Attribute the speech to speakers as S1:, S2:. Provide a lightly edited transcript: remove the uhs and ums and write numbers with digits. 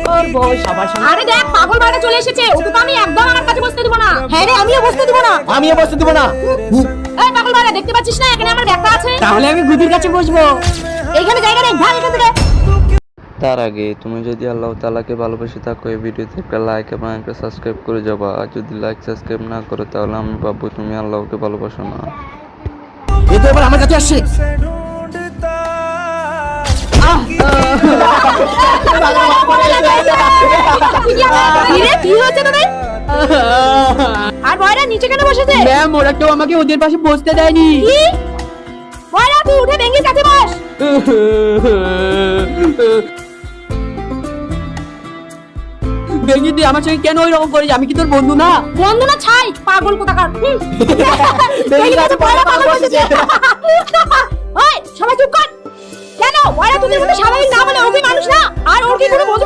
S1: করবো সবার সঙ্গে।
S2: আরে দেখ পাগল বাইরে চলে এসেছে, ওকে তো আমি একদম আমার কাছে বসতে দিব না। হ্যাঁ রে, আমিও বসতে দিব না।
S3: আমিও বসতে দিব না।
S2: এই পাগল বাইরে, দেখতে পাচ্ছিস না এখানে আমার ব্যাগটা আছে?
S1: তাহলে আমি গুদির কাছে বসবো।
S2: এইখানে জায়গা নেই, ভাগ এখান থেকে।
S4: তার আগে তুমি যদি আল্লাহ তাআলাকে ভালোবেসে থাকো এই ভিডিওতে একটা লাইক এবং একটা সাবস্ক্রাইব করে যাবা। আর যদি লাইক সাবস্ক্রাইব না করো তাহলে আমি ভাববো তুমি আল্লাহকে ভালোবাসো না।
S3: এ তো এবার আমার কাছে আসছে।
S2: কি হচ্ছে তোদের? আর বয়রা নিচে কেন বসেছে?
S1: ম্যাম ওরা কেউ আমাকে ওদের পাশে বসতে দেয়নি।
S2: কি? বয়রা তুই উঠে ভেঙ্গির কাছে বস।
S1: বেঙ্গি তুই আমার সঙ্গে কেন ওইরকম করিস? আমি কি তোর বন্ধু না?
S2: বন্ধু না ছাই, পাগল কোথাকার। ভেঙ্গির কাছে বয়রা পাগল বসেছে। ওই সবাই চুপ কর। কেন বয়রা তোদের মতো স্বাভাবিক না বলে ও কি মানুষ না? আর ওর কি কোনো বন্ধু